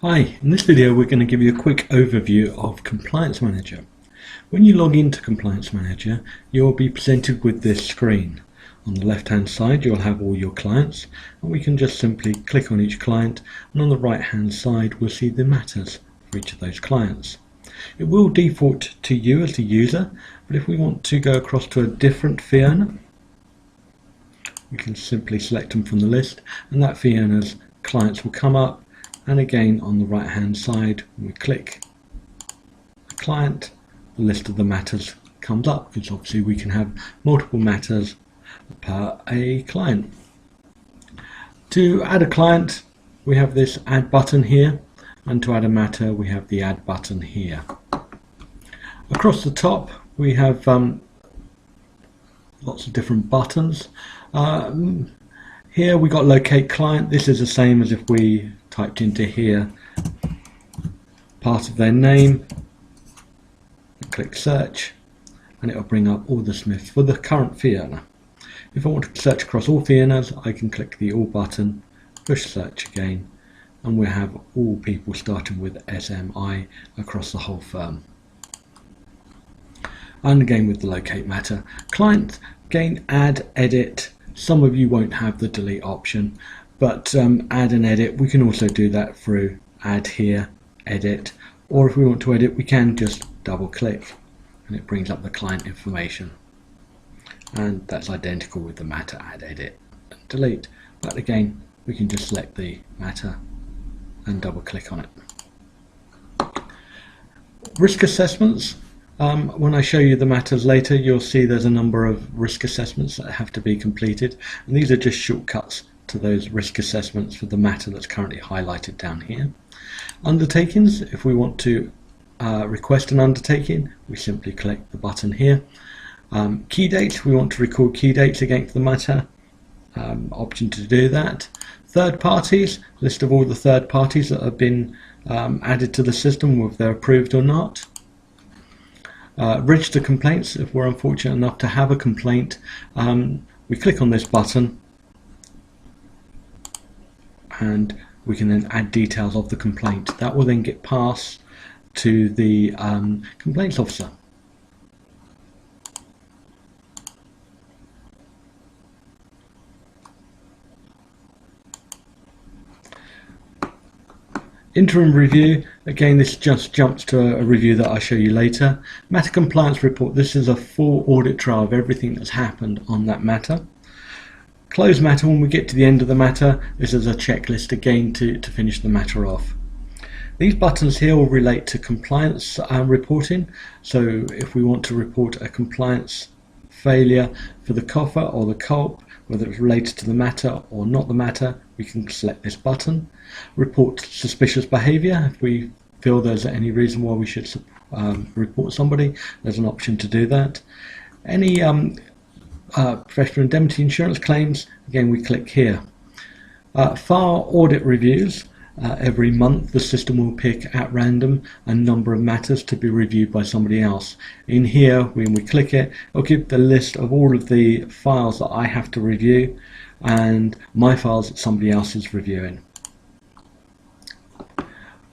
Hi, in this video we're going to give you a quick overview of Compliance Manager. When you log into Compliance Manager, you'll be presented with this screen. On the left hand side you'll have all your clients, and we can just simply click on each client, and on the right hand side we'll see the matters for each of those clients. It will default to you as the user, but if we want to go across to a different fee owner, we can simply select them from the list, and that fee owner's clients will come up. And again, on the right hand side, we click the client, the list of the matters comes up, because obviously we can have multiple matters per a client. To add a client, we have this add button here, and to add a matter we have the add button here. Across the top we have lots of different buttons. Here we got locate client. This is the same as if we typed into here part of their name, click search, and it will bring up all the Smiths for the current fee owner. If I want to search across all fee owners, I can click the all button, push search again, and we have all people starting with SMI across the whole firm. And again with the locate matter client, again add, edit. Some of you won't have the delete option, but add and edit, we can also do that through add here, edit, or if we want to edit we can just double click and it brings up the client information, and that's identical with the matter add, edit and delete. But again we can just select the matter and double click on it. Risk assessments. When I show you the matters later, you'll see there's a number of risk assessments that have to be completed, and these are just shortcuts to those risk assessments for the matter that's currently highlighted down here. Undertakings, if we want to request an undertaking, we simply click the button here. Key dates, we want to record key dates against the matter, option to do that. Third parties, list of all the third parties that have been added to the system, whether they're approved or not. Register complaints, if we're unfortunate enough to have a complaint, we click on this button and we can then add details of the complaint. That will then get passed to the complaints officer. Interim review, again this just jumps to a review that I'll show you later. Matter compliance report, this is a full audit trail of everything that's happened on that matter. Close matter, when we get to the end of the matter, this is a checklist again to finish the matter off. These buttons here will relate to compliance reporting, so if we want to report a compliance failure for the COFA or the CULP, whether it's related to the matter or not the matter, we can select this button. Report suspicious behaviour, if we feel there's any reason why we should report somebody, there's an option to do that. Any professional indemnity insurance claims, again we click here. File audit reviews, every month the system will pick at random a number of matters to be reviewed by somebody else. In here, when we click it, it'll give the list of all of the files that I have to review and my files that somebody else is reviewing.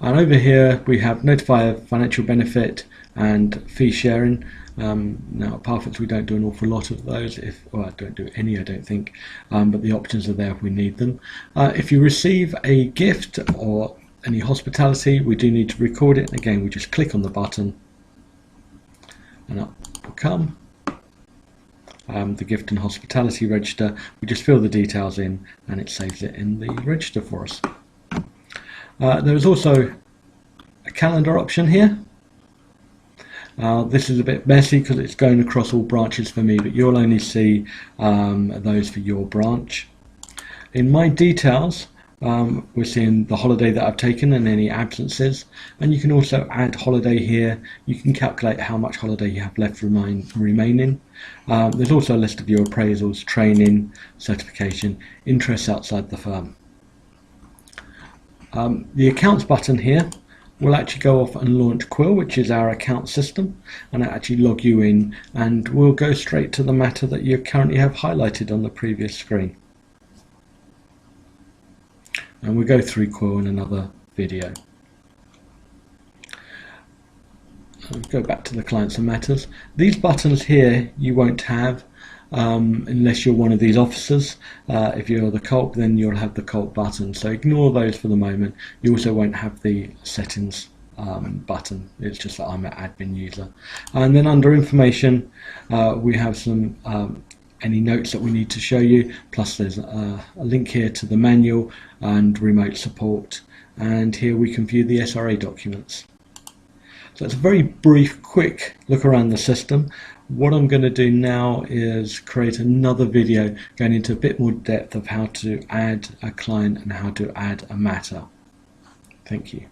And over here we have notify of financial benefit and fee sharing. Now at Parfix we don't do an awful lot of those, I don't do any, I don't think, but the options are there if we need them. If you receive a gift or any hospitality, we do need to record it. Again, we just click on the button and up will come the gift and hospitality register. We just fill the details in and it saves it in the register for us. There is also a calendar option here. This is a bit messy because it's going across all branches for me, but you'll only see those for your branch. In my details, we're seeing the holiday that I've taken and any absences, and you can also add holiday here. You can calculate how much holiday you have left remaining. There's also a list of your appraisals, training, certification, interests outside the firm. The accounts button here will actually go off and launch Quill, which is our account system, and actually log you in, and we'll go straight to the matter that you currently have highlighted on the previous screen. And we'll go through Quill in another video. go back to the clients and matters. These buttons here you won't have unless you're one of these officers. If you're the COLP, then you'll have the COLP button, so ignore those for the moment. You also won't have the settings button. It's just that I'm an admin user. And then under information we have some any notes that we need to show you, plus there's a link here to the manual and remote support, and here we can view the SRA documents. So it's a very brief, quick look around the system. What I'm going to do now is create another video going into a bit more depth of how to add a client and how to add a matter. Thank you.